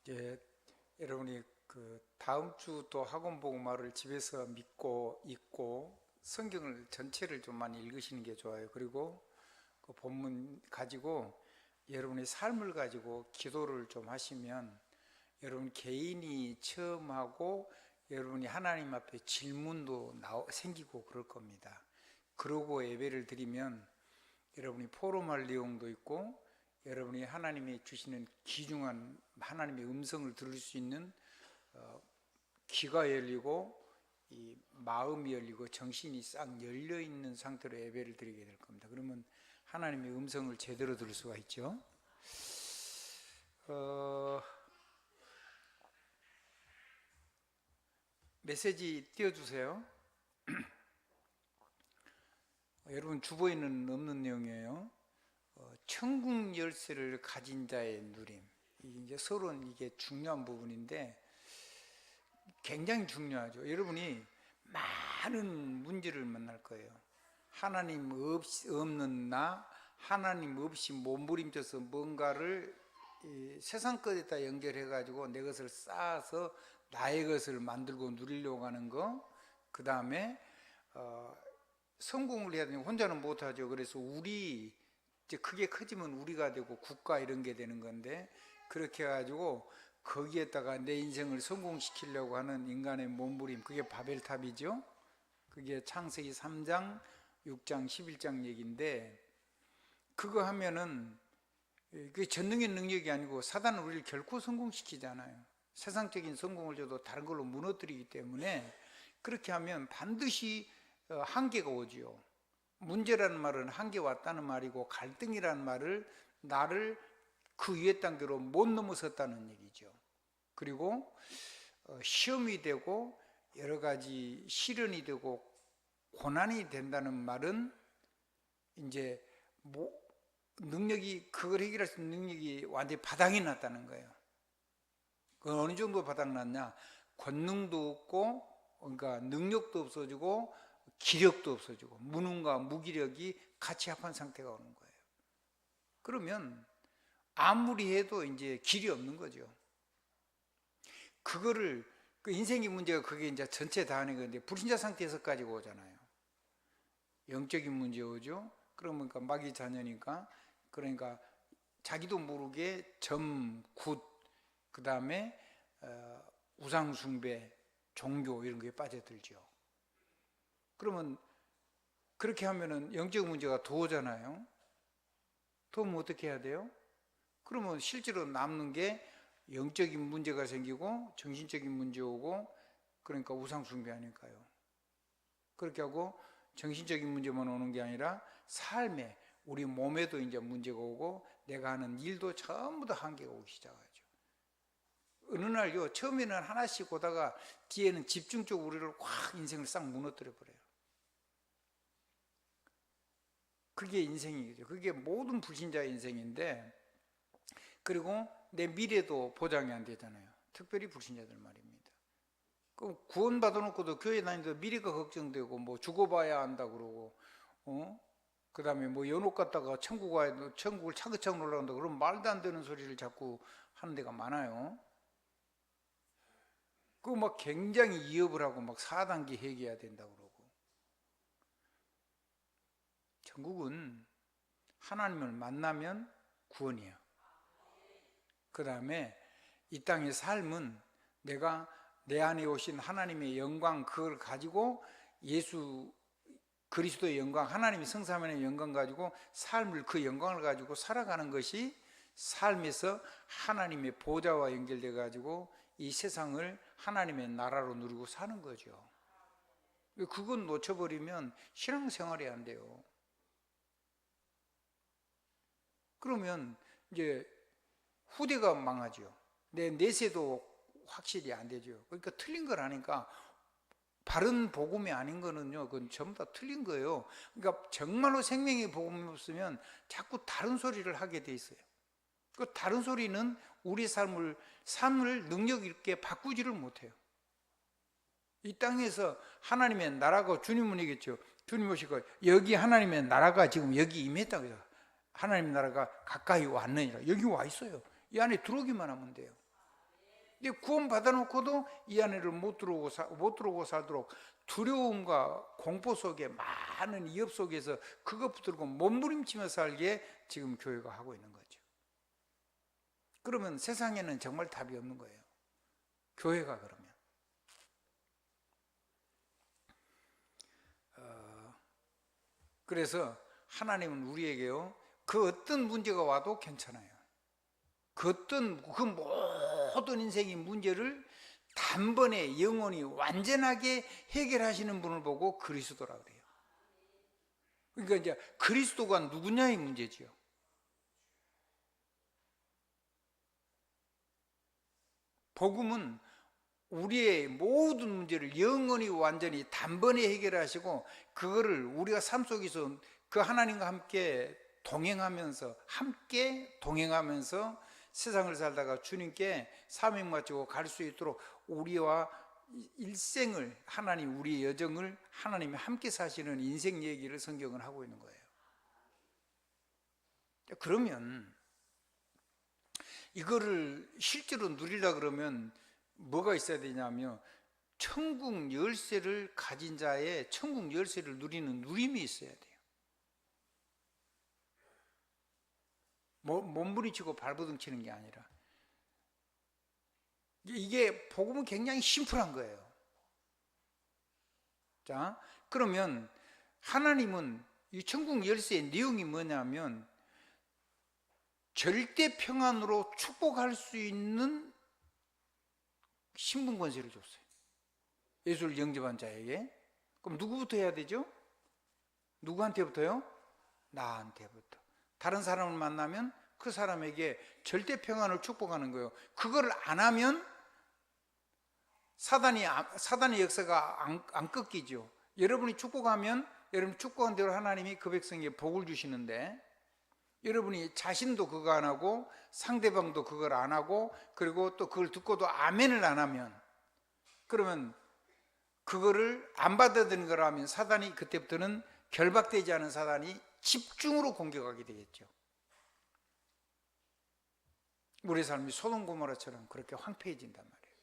이제 여러분이 그 다음 주 또 학원 복음화를 집에서 믿고 읽고 성경을 전체를 좀 많이 읽으시는 게 좋아요. 그리고 그 본문 가지고 여러분의 삶을 가지고 기도를 좀 하시면 여러분 개인이 처음 하고 여러분이 하나님 앞에 질문도 생기고 그럴 겁니다. 그러고 예배를 드리면 여러분이 포럼할 내용도 있고 여러분이 하나님이 주시는 귀중한 하나님의 음성을 들을 수 있는 귀가 열리고 이 마음이 열리고 정신이 싹 열려 있는 상태로 예배를 드리게 될 겁니다. 그러면 하나님의 음성을 제대로 들을 수가 있죠. 메시지 띄워주세요. 여러분 주보에는 없는 내용이에요. 천국 열쇠를 가진 자의 누림. 이제 서론 이게 중요한 부분인데 굉장히 중요하죠. 여러분이 많은 문제를 만날 거예요. 하나님 없는 나, 하나님 없이 몸부림쳐서 뭔가를 세상 것에다 연결해 가지고 내 것을 쌓아서 나의 것을 만들고 누리려고 하는 거. 그 다음에 성공을 해야 되니 혼자는 못하죠. 그래서 우리 이제 크게 커지면 우리가 되고 국가 이런 게 되는 건데, 그렇게 해가지고 거기에다가 내 인생을 성공시키려고 하는 인간의 몸부림, 그게 바벨탑이죠. 그게 창세기 3장, 6장, 11장 얘기인데, 그거 하면은 그게 전능의 능력이 아니고 사단은 우리를 결코 성공시키잖아요. 세상적인 성공을 줘도 다른 걸로 무너뜨리기 때문에 그렇게 하면 반드시 한계가 오지요. 문제라는 말은 한계 왔다는 말이고, 갈등이라는 말을 나를 그 위에 단계로 못 넘어섰다는 얘기죠. 그리고 시험이 되고 여러 가지 시련이 되고 고난이 된다는 말은 이제 능력이, 그걸 해결할 수 있는 능력이 완전히 바닥이 났다는 거예요. 그 어느 정도 바닥 났냐? 권능도 없고, 그러니까 능력도 없어지고 기력도 없어지고 무능과 무기력이 같이 합한 상태가 오는 거예요. 그러면 아무리 해도 이제 길이 없는 거죠. 그거를 그 인생의 문제가 그게 이제 전체 다 하는 건데, 불신자 상태에서까지 오잖아요. 영적인 문제 오죠. 그러니까 마귀 자녀니까, 그러니까 자기도 모르게 굿, 그 다음에 우상숭배, 종교 이런 거에 빠져들죠. 그러면 그렇게 하면은 영적 문제가 더 오잖아요. 더 오면 어떻게 해야 돼요? 그러면 실제로 남는 게 영적인 문제가 생기고 정신적인 문제 오고, 그러니까 우상숭배하니까요. 그렇게 하고 정신적인 문제만 오는 게 아니라 삶에, 우리 몸에도 이제 문제가 오고 내가 하는 일도 전부 다 한계가 오기 시작하죠. 어느 날요, 처음에는 하나씩 오다가 뒤에는 집중적으로 우리를 확 인생을 싹 무너뜨려 버려요. 그게 인생이죠. 그게 모든 불신자의 인생인데, 그리고 내 미래도 보장이 안 되잖아요. 특별히 불신자들 말입니다. 그럼 구원 받아놓고도 교회 다니면서 미래가 걱정되고, 뭐 죽어봐야 한다 그러고, 그 다음에 뭐 연옥 갔다가 천국을 차근차근 올라간다, 그럼 말도 안 되는 소리를 자꾸 하는 데가 많아요. 그거 막 굉장히 이업을 하고 막 4단계 회개해야 된다고 그러고. 천국은 하나님을 만나면 구원이에요. 그 다음에 이 땅의 삶은 내가 내 안에 오신 하나님의 영광, 그걸 가지고 예수 그리스도의 영광, 하나님의 성삼위의 영광 가지고 삶을, 그 영광을 가지고 살아가는 것이 삶에서 하나님의 보좌와 연결돼 가지고 이 세상을 하나님의 나라로 누리고 사는 거죠. 그건 놓쳐버리면 신앙생활이 안 돼요. 그러면 이제 후대가 망하죠. 내 내세도 확실히 안 되죠. 그러니까 틀린 걸 하니까, 바른 복음이 아닌 거는요, 그건 전부 다 틀린 거예요. 그러니까 정말로 생명의 복음이 없으면 자꾸 다른 소리를 하게 돼 있어요. 그 다른 소리는 우리 삶을 능력 있게 바꾸지를 못해요. 이 땅에서 하나님의 나라가, 주님은 얘기했죠. 주님 오시고 여기 하나님의 나라가 지금 여기 임했다고 해요. 하나님의 나라가 가까이 왔느니라. 여기 와 있어요. 이 안에 들어오기만 하면 돼요. 근데 구원 받아놓고도 이 안에를 못 들어오고 살도록 두려움과 공포 속에 많은 위협 속에서 그것 붙들고 몸부림치며 살기에 지금 교회가 하고 있는 거죠. 그러면 세상에는 정말 답이 없는 거예요. 교회가 그러면. 그래서 하나님은 우리에게요, 그 어떤 문제가 와도 괜찮아요. 그 모든 인생의 문제를 단번에 영원히 완전하게 해결하시는 분을 보고 그리스도라 그래요. 그러니까 이제 그리스도가 누구냐의 문제지요. 복음은 우리의 모든 문제를 영원히 완전히 단번에 해결하시고 그거를 우리가 삶 속에서 그 하나님과 함께 동행하면서 세상을 살다가 주님께 사명 마치고 갈 수 있도록 우리와 일생을, 하나님 우리의 여정을 하나님이 함께 사시는 인생 얘기를 성경은 하고 있는 거예요. 그러면 이거를 실제로 누리려 그러면 뭐가 있어야 되냐면 천국 열쇠를 가진 자의 천국 열쇠를 누리는 누림이 있어야 돼요. 몸부림치고 발버둥 치는 게 아니라. 이게 복음은 굉장히 심플한 거예요. 자, 그러면 하나님은 이 천국 열쇠의 내용이 뭐냐면 절대 평안으로 축복할 수 있는 신분 권세를 줬어요. 예수를 영접한 자에게. 그럼 누구부터 해야 되죠? 누구한테부터요? 나한테부터. 다른 사람을 만나면 그 사람에게 절대 평안을 축복하는 거예요. 그걸 안 하면 사단의 역사가 안 꺾이죠. 여러분이 축복하면 여러분 축복한 대로 하나님이 그 백성에게 복을 주시는데, 여러분이 자신도 그거 안 하고 상대방도 그걸 안 하고 그리고 또 그걸 듣고도 아멘을 안 하면, 그러면 그거를 안 받아들이는 거라면 사단이 그때부터는 결박되지 않은 사단이 집중으로 공격하게 되겠죠. 우리의 삶이 소돔 고모라처럼 그렇게 황폐해진단 말이에요.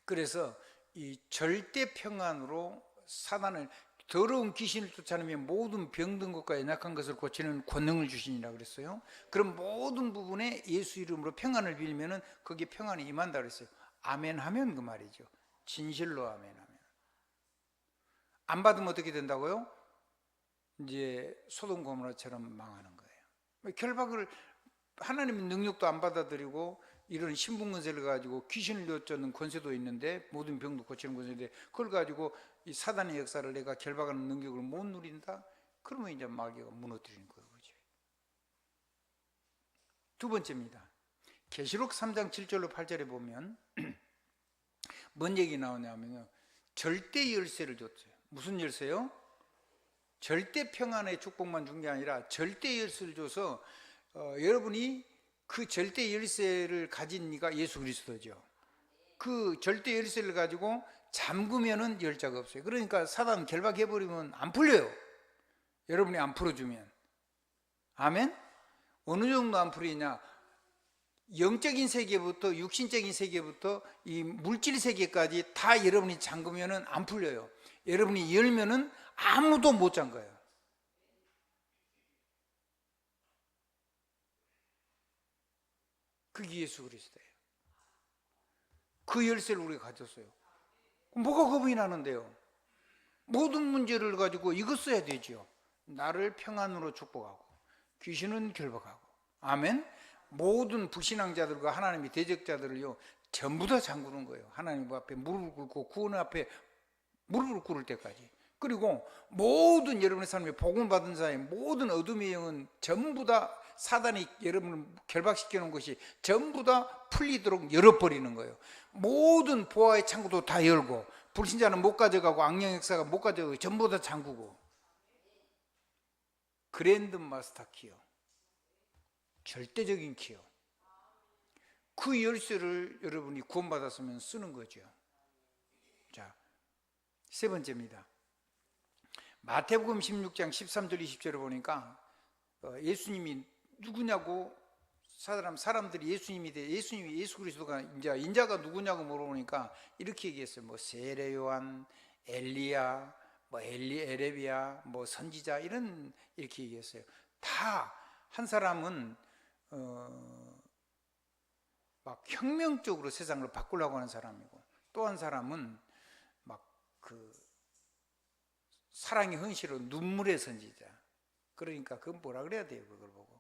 그래서 이 절대 평안으로 사단을, 더러운 귀신을 쫓아내면 모든 병든 것과 연약한 것을 고치는 권능을 주시니라 그랬어요. 그럼 모든 부분에 예수 이름으로 평안을 빌면은 거기에 평안이 임한다 그랬어요. 아멘 하면 그 말이죠. 진실로 아멘 하면. 안 받으면 어떻게 된다고요? 이제 소돔 고모라처럼 망하는 거예요. 결박을, 하나님의 능력도 안 받아들이고 이런 신분권세를 가지고 귀신을 쫓는 권세도 있는데, 모든 병도 고치는 권세인데 그걸 가지고 이 사단의 역사를 내가 결박하는 능력을 못 누린다? 그러면 이제 마귀가 무너뜨리는 거예요. 두 번째입니다. 계시록 3장 7절로 8절에 보면 뭔 얘기 나오냐면요, 절대 열쇠를 줬어요. 무슨 열쇠요? 절대 평안의 축복만 준 게 아니라 절대 열쇠를 줘서 여러분이 그 절대 열쇠를 가진 이가 예수 그리스도죠. 그 절대 열쇠를 가지고 잠그면은 열 자가 없어요. 그러니까 사단 결박해버리면 안 풀려요. 여러분이 안 풀어주면. 아멘? 어느 정도 안 풀리냐? 영적인 세계부터 육신적인 세계부터 이 물질 세계까지 다 여러분이 잠그면은 안 풀려요. 여러분이 열면은 아무도 못 잠가요. 그게 예수 그리스도예요. 그 열쇠를 우리가 가졌어요. 뭐가 겁이 나는데요? 모든 문제를 가지고 이거 써야 되죠. 나를 평안으로 축복하고 귀신은 결박하고. 아멘. 모든 불신앙자들과 하나님의 대적자들을요 전부 다 잠그는 거예요. 하나님 앞에 무릎을 꿇고 구원 앞에 무릎을 꿇을 때까지. 그리고 모든 여러분의 삶에 복음을 받은 자의 모든 어둠의 영은 전부 다 사단이 여러분을 결박시켜 놓은 것이 전부 다 풀리도록 열어버리는 거예요. 모든 보화의 창구도 다 열고, 불신자는 못 가져가고 악령 역사가 못 가져가고 전부 다 잠그고. 그랜드 마스터 키요, 절대적인 키요. 그 열쇠를 여러분이 구원받았으면 쓰는 거죠. 자, 세 번째입니다. 마태복음 16장 13절 20절을 보니까 예수님이 누구냐고 사람들이 예수님이 예수 그리스도가 인자가 누구냐고 물어보니까 이렇게 얘기했어요. 뭐 세례 요한, 엘리야, 뭐 에레비야, 뭐 선지자 이렇게 얘기했어요. 다 한 사람은 막 혁명적으로 세상을 바꾸려고 하는 사람이고, 또 한 사람은 막 그 사랑의 헌신으로 눈물의 선지자. 그러니까 그건 뭐라 그래야 돼요? 그걸 보고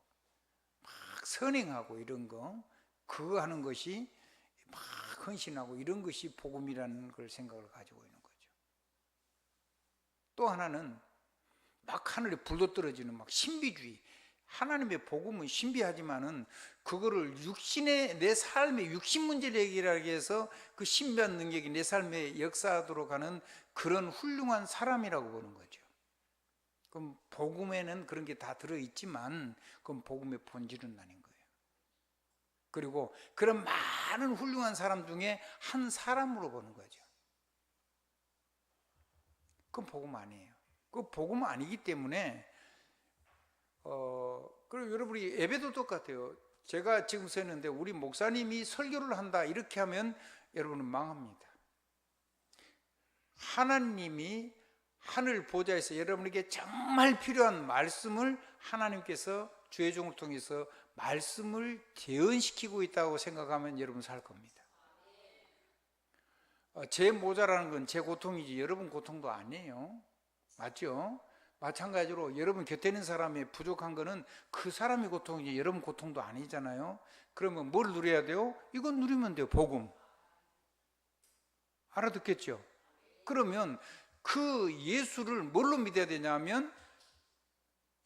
막 선행하고 이런 거, 그거 하는 것이 막 헌신하고 이런 것이 복음이라는 걸 생각을 가지고 있는 거죠. 또 하나는 막 하늘에 불도 떨어지는 막 신비주의. 하나님의 복음은 신비하지만은 그거를 내 삶의 육신 문제를 얘기하기 위해서 그 신비한 능력이 내 삶에 역사하도록 하는 그런 훌륭한 사람이라고 보는 거죠. 그럼 복음에는 그런 게 다 들어있지만 그건 복음의 본질은 아닌 거예요. 그리고 그런 많은 훌륭한 사람 중에 한 사람으로 보는 거죠. 그건 복음 아니에요. 그 복음 아니기 때문에 그리고 여러분이 예배도 똑같아요. 제가 지금 쓰는데 우리 목사님이 설교를 한다 이렇게 하면 여러분은 망합니다. 하나님이 하늘 보좌에서 여러분에게 정말 필요한 말씀을 하나님께서 주의 종을 통해서 말씀을 재현시키고 있다고 생각하면 여러분 살 겁니다. 제 모자라는 건 제 고통이지 여러분 고통도 아니에요. 맞죠? 마찬가지로 여러분 곁에 있는 사람이 부족한 거는 그 사람의 고통이지 여러분 고통도 아니잖아요. 그러면 뭘 누려야 돼요? 이건 누리면 돼요. 복음. 알아듣겠죠? 그러면 그 예수를 뭘로 믿어야 되냐면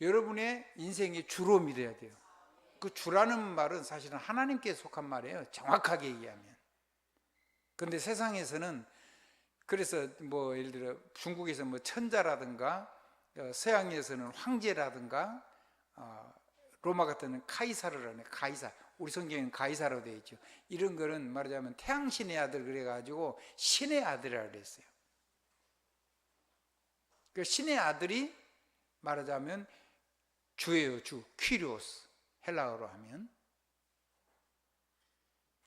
여러분의 인생의 주로 믿어야 돼요. 그 주라는 말은 사실은 하나님께 속한 말이에요. 정확하게 얘기하면. 그런데 세상에서는 그래서 뭐 예를 들어 중국에서 뭐 천자라든가 서양에서는 황제라든가 로마 같은 데는 카이사르라는 거예요. 카이사. 우리 성경에는 가이사로 되어 있죠. 이런 거는 말하자면 태양신의 아들 그래가지고 신의 아들이라고 그랬어요. 그 신의 아들이 말하자면 주예요. 주. 퀴리오스. 헬라어로 하면.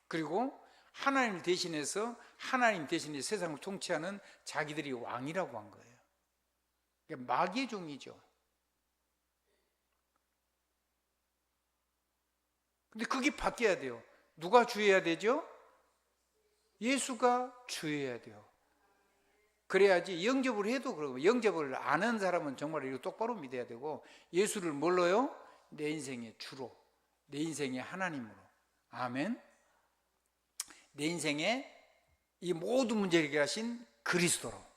그리고 하나님 대신해서 하나님 대신에 세상을 통치하는 자기들이 왕이라고 한 거예요. 마귀의 종이죠. 근데 그게 바뀌어야 돼요. 누가 주해야 되죠? 예수가 주해야 돼요. 그래야지 영접을 해도 그러고, 영접을 아는 사람은 정말 이거 똑바로 믿어야 되고, 예수를 뭘로요? 내 인생의 주로, 내 인생의 하나님으로. 아멘. 내 인생의 이 모든 문제를 해결하신 그리스도로.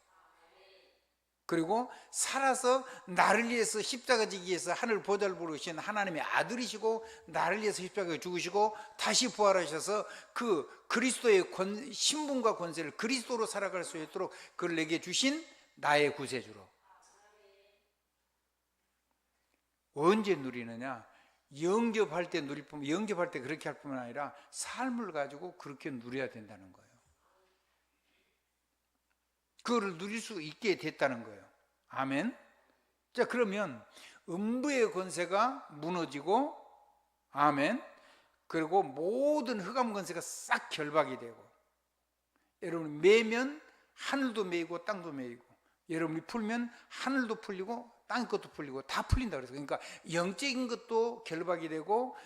그리고 살아서 나를 위해서 십자가 지기 위해서 하늘 보좌를 부르신 하나님의 아들이시고, 나를 위해서 십자가에 죽으시고 다시 부활하셔서 그 그리스도의 신분과 권세를 그리스도로 살아갈 수 있도록 그를 내게 주신 나의 구세주로. 언제 누리느냐? 영접할 때 누릴 뿐만, 영접할 때 그렇게 할 뿐만 아니라 삶을 가지고 그렇게 누려야 된다는 거예요. 그거를 누릴 수 있게 됐다는 거예요. 아멘. 자, 그러면 음부의 권세가 무너지고, 아멘. 그리고 모든 흑암 권세가 싹 결박이 되고, 여러분 매면 하늘도 매이고 땅도 매이고, 여러분이 풀면 하늘도 풀리고 땅의 것도 풀리고 다 풀린다 그래서. 그러니까 영적인 것도 결박이 되고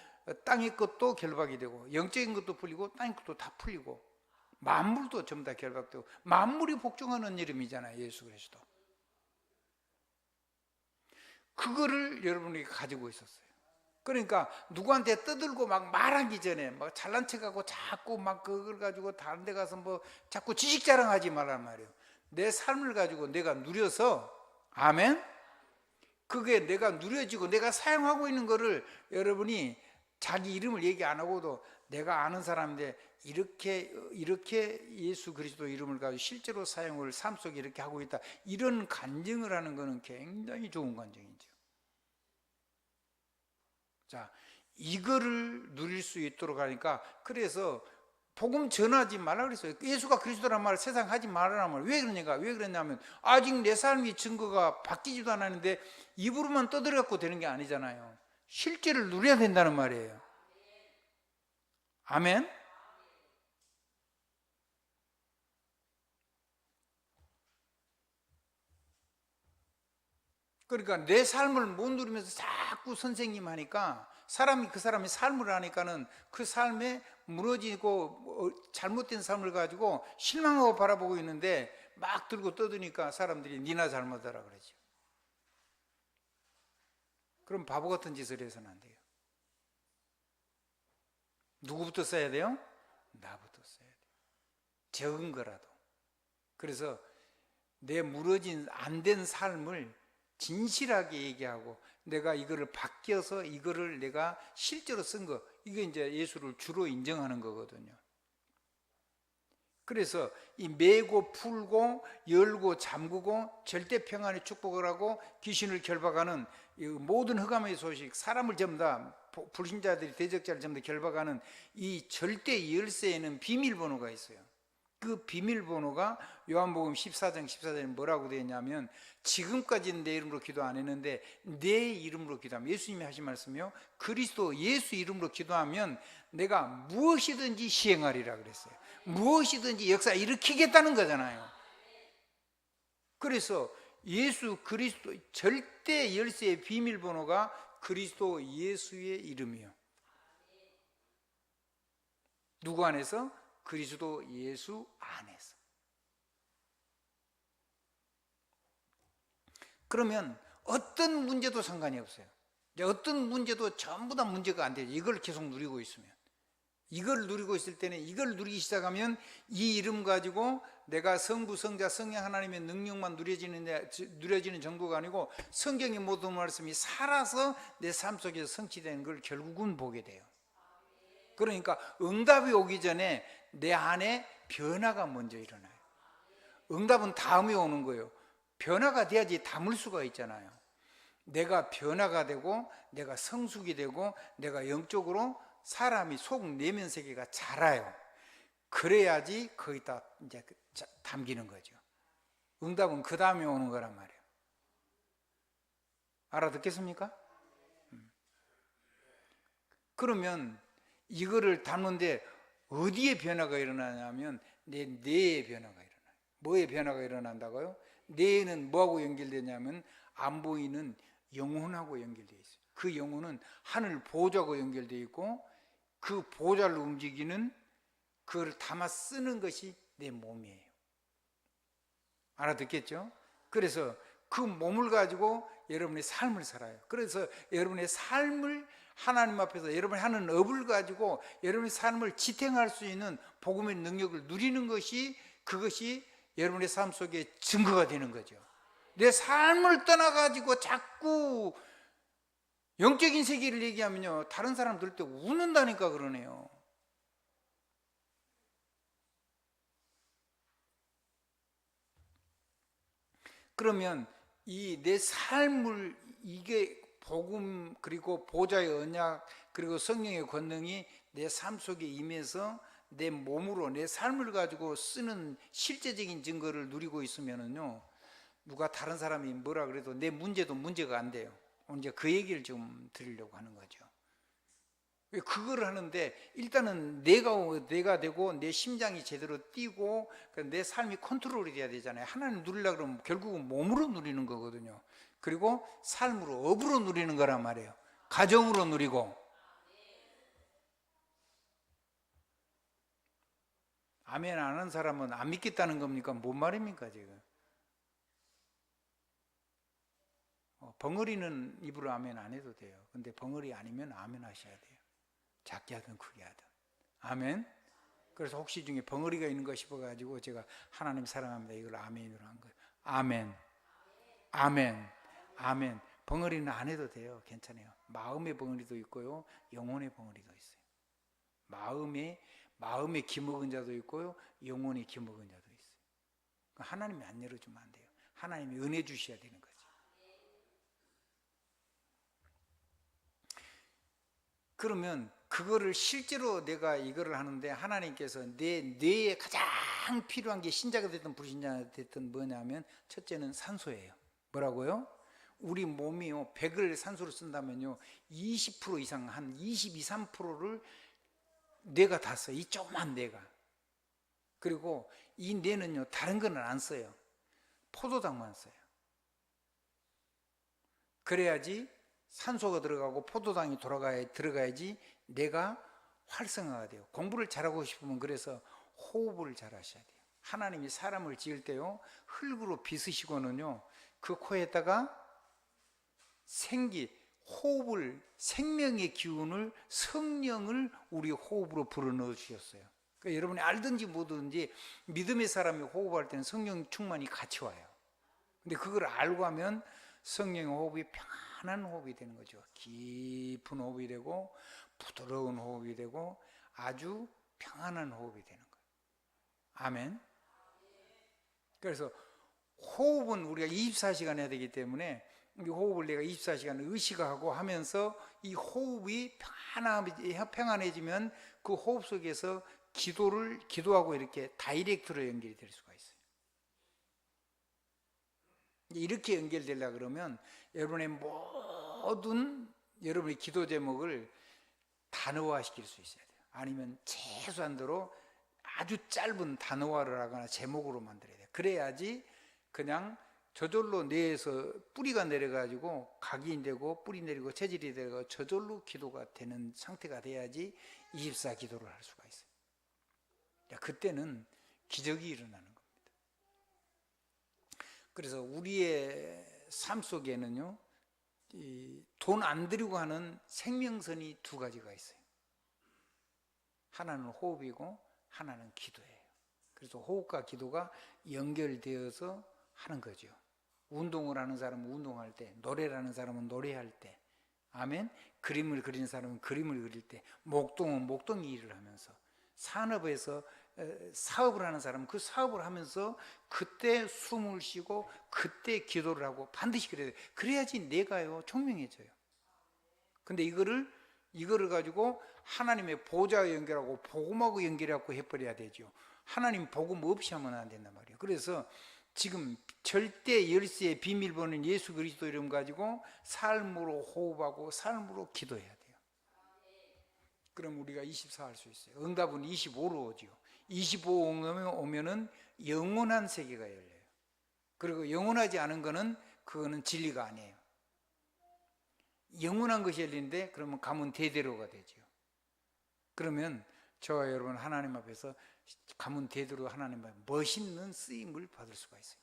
땅의 것도 결박이 되고, 영적인 것도 풀리고 땅의 것도 다 풀리고, 만물도 전부 다 결박되고, 만물이 복종하는 이름이잖아요, 예수 그리스도. 그거를 여러분이 가지고 있었어요. 그러니까 누구한테 떠들고 막 말하기 전에 막 잘난 척하고 자꾸 막 그걸 가지고 다른 데 가서 뭐 자꾸 지식 자랑하지 말란 말이에요. 내 삶을 가지고 내가 누려서, 아멘. 그게 내가 누려지고 내가 사용하고 있는 거를 여러분이 자기 이름을 얘기 안 하고도 내가 아는 사람인데 이렇게 예수 그리스도 이름을 가지고 실제로 사용을 삶 속에 이렇게 하고 있다, 이런 간증을 하는 것은 굉장히 좋은 간증이죠. 자, 이거를 누릴 수 있도록 하니까, 그래서 복음 전하지 말라 그랬어요. 예수가 그리스도란 말을 세상 하지 말라는 말. 왜 그러냐가? 왜 그랬냐면 아직 내 삶이 증거가 바뀌지도 않았는데 입으로만 떠들어갖고 되는 게 아니잖아요. 실제를 누려야 된다는 말이에요. 아멘? 그러니까 내 삶을 못 누리면서 자꾸 선생님 하니까 사람이 그 사람의 삶을 하니까는 그 삶에 무너지고 잘못된 삶을 가지고 실망하고 바라보고 있는데 막 들고 떠드니까 사람들이 니나 잘못하라 그러죠. 그럼 바보 같은 짓을 해서는 안 돼요. 누구부터 써야 돼요? 나부터 써야 돼요. 적은 거라도. 그래서 내 무너진 안 된 삶을 진실하게 얘기하고 내가 이거를 바뀌어서 이거를 내가 실제로 쓴 거, 이게 이제 예수를 주로 인정하는 거거든요. 그래서 이 메고 풀고 열고 잠그고 절대 평안의 축복을 하고 귀신을 결박하는 이 모든 흑암의 소식, 사람을 전부 다 불신자들이 대적자를 전부 다 결박하는 이 절대 열쇠에는 비밀번호가 있어요. 그 비밀번호가 요한복음 14장 14절에 뭐라고 되어 있냐면, 지금까지는 내 이름으로 기도 안 했는데 내 이름으로 기도하면, 예수님이 하신 말씀이요, 그리스도 예수 이름으로 기도하면 내가 무엇이든지 시행하리라 그랬어요. 무엇이든지 역사 일으키겠다는 거잖아요. 그래서 예수 그리스도 절대 열쇠의 비밀번호가 그리스도 예수의 이름이요. 누구 안에서? 그리스도 예수 안에서. 그러면 어떤 문제도 상관이 없어요. 어떤 문제도 전부 다 문제가 안 돼요. 이걸 계속 누리고 있으면. 이걸 누리고 있을 때는, 이걸 누리기 시작하면 이 이름 가지고 내가 성부, 성자, 성령 하나님의 능력만 누려지는 정도가 아니고 성경의 모든 말씀이 살아서 내 삶 속에서 성취되는 걸 결국은 보게 돼요. 그러니까 응답이 오기 전에 내 안에 변화가 먼저 일어나요. 응답은 다음에 오는 거예요. 변화가 돼야지 담을 수가 있잖아요. 내가 변화가 되고 내가 성숙이 되고 내가 영적으로 사람이 속 내면 세계가 자라요. 그래야지 거기다 이제 담기는 거죠. 응답은 그 다음에 오는 거란 말이에요. 알아듣겠습니까? 그러면 이거를 담는데 어디에 변화가 일어나냐면 내 뇌에 변화가 일어나요. 뭐에 변화가 일어난다고요? 뇌에는 뭐하고 연결되냐면 안 보이는 영혼하고 연결되어 있어요. 그 영혼은 하늘 보좌하고 연결되어 있고 그 보좌를 움직이는, 그걸 담아 쓰는 것이 내 몸이에요. 알아듣겠죠? 그래서 그 몸을 가지고 여러분의 삶을 살아요. 그래서 여러분의 삶을 하나님 앞에서 여러분이 하는 업을 가지고 여러분의 삶을 지탱할 수 있는 복음의 능력을 누리는 것이, 그것이 여러분의 삶 속에 증거가 되는 거죠. 내 삶을 떠나가지고 자꾸 영적인 세계를 얘기하면요, 다른 사람 들을 때 웃는다니까 그러네요. 그러면 이 내 삶을, 이게 복음 그리고 보좌의 언약 그리고 성령의 권능이 내 삶 속에 임해서 내 몸으로 내 삶을 가지고 쓰는 실제적인 증거를 누리고 있으면은요, 누가 다른 사람이 뭐라 그래도 내 문제도 문제가 안 돼요. 이제 그 얘기를 좀 드리려고 하는 거죠. 그거를 하는데 일단은 내가 되고 내 심장이 제대로 뛰고 내 삶이 컨트롤이 돼야 되잖아요. 하나님 누리려고 그러면 결국은 몸으로 누리는 거거든요. 그리고 삶으로, 업으로 누리는 거란 말이에요. 가정으로 누리고. 아멘 안 하는 사람은 안 믿겠다는 겁니까? 뭔 말입니까 지금? 벙어리는 입으로 아멘 안 해도 돼요. 근데 벙어리 아니면 아멘 하셔야 돼요. 작게 하든 크게 하든. 아멘. 그래서 혹시 중에 벙어리가 있는 거 싶어가지고 제가 하나님 사랑합니다 이걸 아멘으로 한 거예요. 아멘, 아멘, 아멘. 벙어리는 안 해도 돼요. 괜찮아요. 마음의 벙어리도 있고요, 영혼의 벙어리도 있어요. 마음에 기먹은 자도 있고요, 영혼에 기먹은 자도 있어요. 하나님이 안 열어주면 안 돼요. 하나님이 은혜 주셔야 되는 거죠. 그러면 그거를 실제로 내가 이거를 하는데 하나님께서 내 뇌에 가장 필요한 게, 신자가 됐든 불신자가 됐든 뭐냐면 첫째는 산소예요. 뭐라고요? 우리 몸이요, 100을 산소로 쓴다면요 20% 이상, 한 22, 3%를 뇌가 다 써요. 이 조그만 뇌가. 그리고 이 뇌는요, 다른 거는 안 써요. 포도당만 써요. 그래야지 산소가 들어가고 포도당이 들어가야지 뇌가 활성화가 돼요. 공부를 잘하고 싶으면 그래서 호흡을 잘 하셔야 돼요. 하나님이 사람을 지을 때요, 흙으로 빚으시고는요, 그 코에다가 호흡을, 생명의 기운을, 성령을 우리 호흡으로 불어넣어 주셨어요. 그러니까 여러분이 알든지 모르든지 믿음의 사람이 호흡할 때는 성령 충만이 같이 와요. 근데 그걸 알고 하면 성령의 호흡이 편안한 호흡이 되는 거죠. 깊은 호흡이 되고 부드러운 호흡이 되고 아주 평안한 호흡이 되는 거예요. 아멘. 그래서 호흡은 우리가 24시간 해야 되기 때문에 이 호흡을 내가 24시간 의식하고 하면서 이 호흡이 평안해지면 그 호흡 속에서 기도하고 이렇게 다이렉트로 연결이 될 수가 있어요. 이렇게 연결되려고 그러면 여러분의 모든 여러분의 기도 제목을 단어화시킬 수 있어야 돼요. 아니면 최소한도로 아주 짧은 단어화를 하거나 제목으로 만들어야 돼요. 그래야지 그냥 저절로 뇌에서 뿌리가 내려가지고 각이 되고 뿌리 내리고 체질이 되고 저절로 기도가 되는 상태가 돼야지 24 기도를 할 수가 있어요. 그때는 기적이 일어나는 겁니다. 그래서 우리의 삶 속에는요, 돈 안 들이고 하는 생명선이 두 가지가 있어요. 하나는 호흡이고 하나는 기도예요. 그래서 호흡과 기도가 연결되어서 하는 거죠. 운동을 하는 사람은 운동할 때, 노래를 하는 사람은 노래할 때, 아멘. 그림을 그리는 사람은 그림을 그릴 때, 목동은 목동이 일을 하면서, 산업에서 사업을 하는 사람은 그 사업을 하면서 그때 숨을 쉬고 그때 기도를 하고 반드시 그래야 돼요. 그래야지 내가요 총명해져요. 근데 이거를 가지고 하나님의 보좌와 연결하고 복음하고 연결하고 해버려야 되죠. 하나님 복음 없이 하면 안 된단 말이에요. 그래서 지금 절대 열쇠의 비밀번호는 예수 그리스도 이름 가지고 삶으로 호흡하고 삶으로 기도해야 돼요. 그럼 우리가 24 할 수 있어요. 응답은 25로 오죠. 25 오면은 영원한 세계가 열려요. 그리고 영원하지 않은 거는 그거는 진리가 아니에요. 영원한 것이 열리는데 그러면 가문 대대로가 되죠. 그러면 저와 여러분 하나님 앞에서 가문 대대로 하나님 앞에 멋있는 쓰임을 받을 수가 있어요.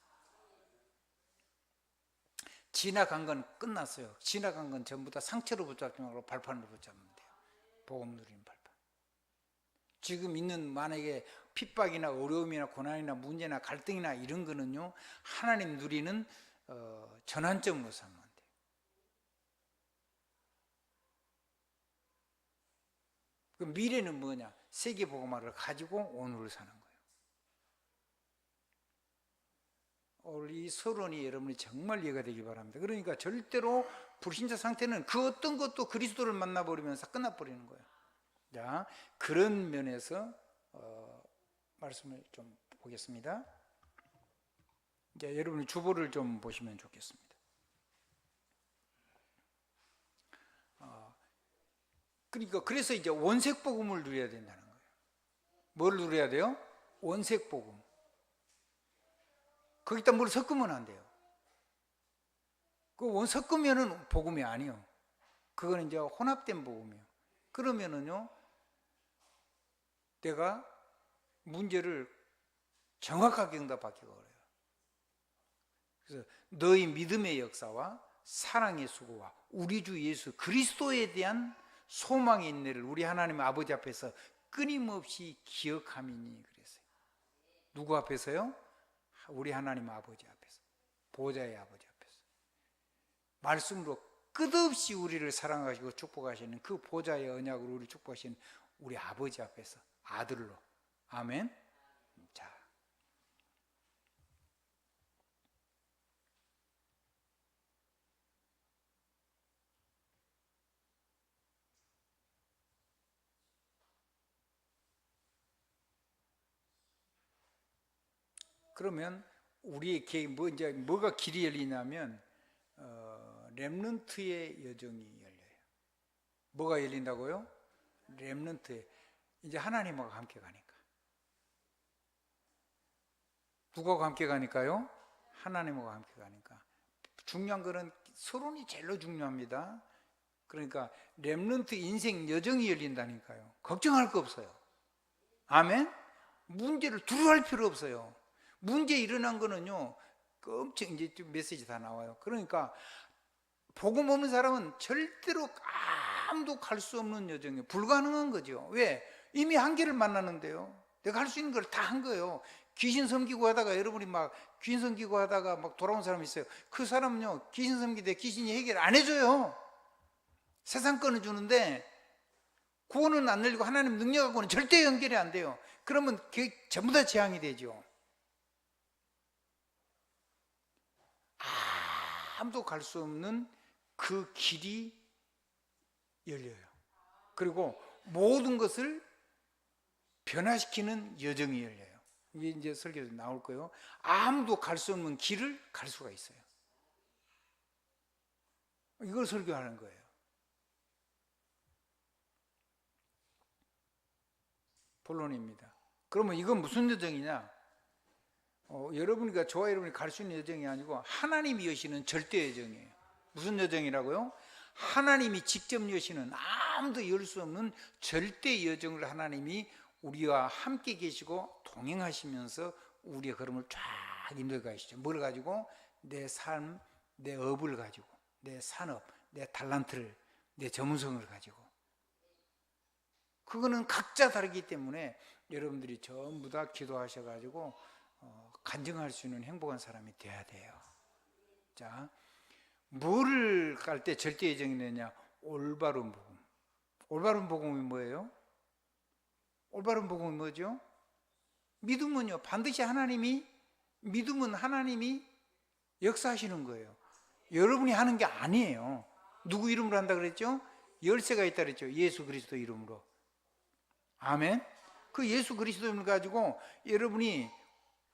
지나간 건 끝났어요. 지나간 건 전부 다 상처로 붙잡지 말고 발판으로 붙잡으면 돼요. 복음 누리는 발판. 지금 있는 만약에 핍박이나 어려움이나 고난이나 문제나 갈등이나 이런 거는요, 하나님 누리는 전환점으로 삼으면 돼요. 그 미래는 뭐냐? 세계 복음화를 가지고 오늘을 사는 거예요. 오늘 이 서론이 여러분이 정말 이해가 되기 바랍니다. 그러니까 절대로 불신자 상태는 그 어떤 것도 그리스도를 만나버리면서 끝나버리는 거예요. 자, 그런 면에서 말씀을 좀 보겠습니다. 이제 여러분이 주보를 좀 보시면 좋겠습니다. 그러니까 그래서 이제 원색 복음을 누려야 된다는 거예요. 뭘 누려야 돼요? 원색 복음. 거기다 뭘 섞으면 안 돼요. 그 섞으면은 복음이 아니에요. 그거는 이제 혼합된 복음이에요. 그러면은요, 내가 문제를 정확하게 응답받기가 어려워요. 그래서 너희 믿음의 역사와 사랑의 수고와 우리 주 예수 그리스도에 대한 소망의 인내를 우리 하나님 아버지 앞에서 끊임없이 기억함이니 그랬어요. 누구 앞에서요? 우리 하나님 아버지 앞에서, 보좌의 아버지 앞에서 말씀으로 끝없이 우리를 사랑하시고 축복하시는 그 보좌의 언약으로 우리를 축복하시는 우리 아버지 앞에서 아들로. 아멘. 자, 그러면 우리의 뭐가 길이 열리냐면 렘넌트의 여정이 열려요. 뭐가 열린다고요? 렘넌트의. 이제 하나님하고 함께 가니까. 누구하고 함께 가니까요? 하나님하고 함께 가니까. 중요한 거는 서론이 제일로 중요합니다. 그러니까 렘넌트 인생 여정이 열린다니까요. 걱정할 거 없어요. 아멘? 문제를 두려워할 필요 없어요. 문제 일어난 거는요, 엄청 이제 메시지 다 나와요. 그러니까 복음 없는 사람은 절대로 아무도 갈 수 없는 여정이에요. 불가능한 거죠. 왜? 이미 한계를 만났는데요. 내가 할 수 있는 걸 다 한 거예요. 귀신 섬기고 하다가 여러분이 막 귀신 섬기고 하다가 막 돌아온 사람이 있어요. 그 사람은요, 귀신 섬기되 귀신이 해결 안 해줘요. 세상 거는 주는데 구원은 안 열리고 하나님 능력하고는 절대 연결이 안 돼요. 그러면 그게 전부 다 재앙이 되죠. 아무도 갈 수 없는 그 길이 열려요. 그리고 모든 것을 변화시키는 여정이 열려요. 이게 이제 설교에서 나올 거예요. 아무도 갈 수 없는 길을 갈 수가 있어요. 이걸 설교하는 거예요. 본론입니다. 그러면 이건 무슨 여정이냐? 저와 여러분이 갈 수 있는 여정이 아니고 하나님이 여시는 절대 여정이에요. 무슨 여정이라고요? 하나님이 직접 여시는 아무도 열 수 없는 절대 여정을 하나님이 우리와 함께 계시고 동행하시면서 우리의 걸음을 쫙 인도해 가시죠. 뭘 가지고? 내 삶, 내 업을 가지고, 내 산업, 내 달란트를, 내 전문성을 가지고. 그거는 각자 다르기 때문에 여러분들이 전부 다 기도하셔가지고 간증할 수 있는 행복한 사람이 돼야 돼요. 자, 뭐를 갈 때 절대 예정이 되냐? 올바른 복음. 올바른 복음이 뭐예요? 올바른 복음이 뭐죠? 믿음은요, 반드시 믿음은 하나님이 역사하시는 거예요. 여러분이 하는 게 아니에요. 누구 이름으로 한다 그랬죠? 열쇠가 있다 그랬죠? 예수 그리스도 이름으로. 아멘. 그 예수 그리스도를 가지고 여러분이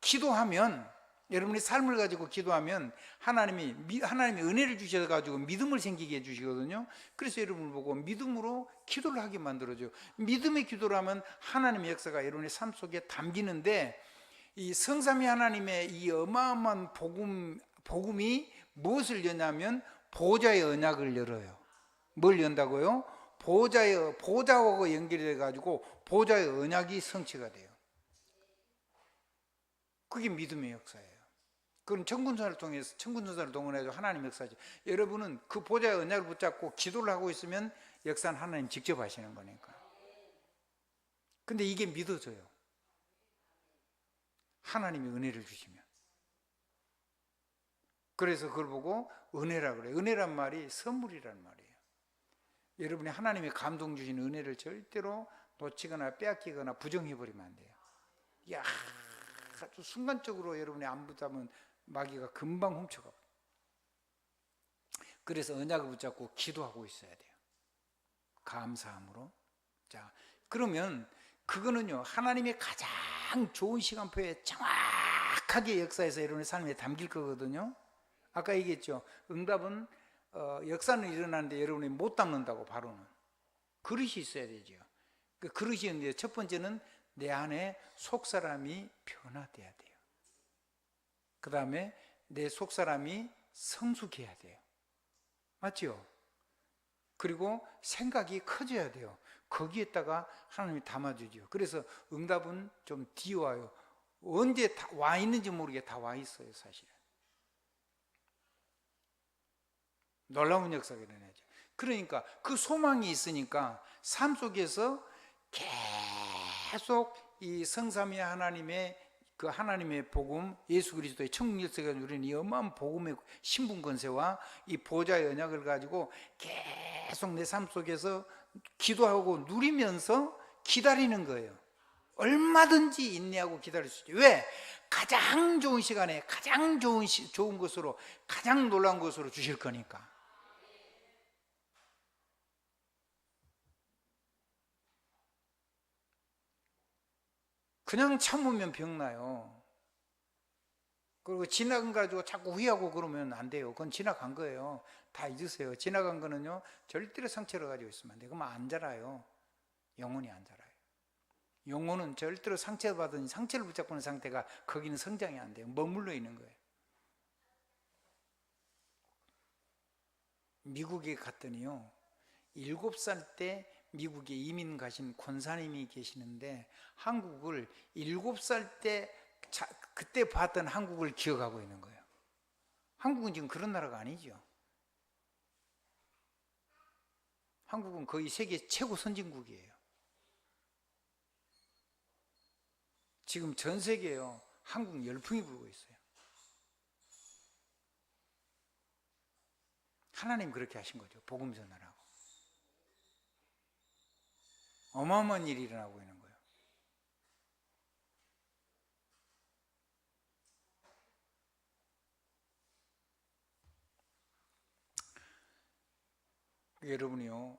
기도하면, 여러분이 삶을 가지고 기도하면 하나님이 은혜를 주셔 가지고 믿음을 생기게 해 주시거든요. 그래서 여러분을 보고 믿음으로 기도를 하게 만들어줘요. 믿음의 기도를 하면 하나님의 역사가 여러분의 삶 속에 담기는데, 이 성삼위 하나님의 이 어마어마한 복음이 무엇을 여냐면 보좌의 언약을 열어요. 뭘 연다고요? 보좌하고 연결돼 가지고 보좌의 언약이 성취가 돼요. 그게 믿음의 역사예요. 그건 청군선을 통해서, 청군선을 동원해서 하나님 역사죠. 여러분은 그 보좌의 언약을 붙잡고 기도를 하고 있으면 역사는 하나님 직접 하시는 거니까. 근데 이게 믿어져요. 하나님이 은혜를 주시면. 그래서 그걸 보고 은혜라 그래요. 은혜란 말이 선물이란 말이에요. 여러분이 하나님의 감동 주신 은혜를 절대로 놓치거나 빼앗기거나 부정해버리면 안 돼요. 이야, 아주 순간적으로 여러분이 안 붙잡으면 마귀가 금방 훔쳐가. 그래서 언약을 붙잡고 기도하고 있어야 돼요. 감사함으로. 자, 그러면 그거는요, 하나님의 가장 좋은 시간표에 정확하게 역사해서 여러분의 삶에 담길 거거든요. 아까 얘기했죠. 응답은 역사는 일어나는데 여러분이 못 담는다고. 바로는 그릇이 있어야 되죠. 그 그릇이 있는데 첫 번째는 내 안에 속사람이 변화돼야 돼요. 그 다음에 내 속사람이 성숙해야 돼요. 맞죠? 그리고 생각이 커져야 돼요. 거기에다가 하나님이 담아주죠. 그래서 응답은 좀 뒤에 와요. 언제 다 와 있는지 모르게 다 와 있어요, 사실은. 놀라운 역사가 일어나죠. 그러니까 그 소망이 있으니까 삶 속에서 계속 이 성삼위 하나님의 그 하나님의 복음, 예수 그리스도의 천국 열쇠가 누리는 이 어마어마한 복음의 신분 권세와 이 보좌의 언약을 가지고 계속 내 삶 속에서 기도하고 누리면서 기다리는 거예요. 얼마든지 인내하고 기다릴 수 있죠. 왜? 가장 좋은 시간에 가장 좋은 것으로, 가장 놀라운 것으로 주실 거니까. 그냥 참으면 병나요. 그리고 지나간 거 가지고 자꾸 후회하고 그러면 안 돼요. 그건 지나간 거예요. 다 잊으세요. 지나간 거는요, 절대로 상처를 가지고 있으면 안 돼요. 그러면 안 자라요. 영혼이 안 자라요. 영혼은 절대로 상처받은 상처를 붙잡고 있는 상태가 거기는 성장이 안 돼요. 머물러 있는 거예요. 미국에 갔더니요, 7살 때 미국에 이민 가신 권사님이 계시는데 한국을 7살 때 그때 봤던 한국을 기억하고 있는 거예요. 한국은 지금 그런 나라가 아니죠. 한국은 거의 세계 최고 선진국이에요. 지금 전 세계에요, 한국 열풍이 불고 있어요. 하나님 그렇게 하신 거죠. 복음 전하라고. 어마어마한 일이 일어나고 있는 거예요. 여러분이요,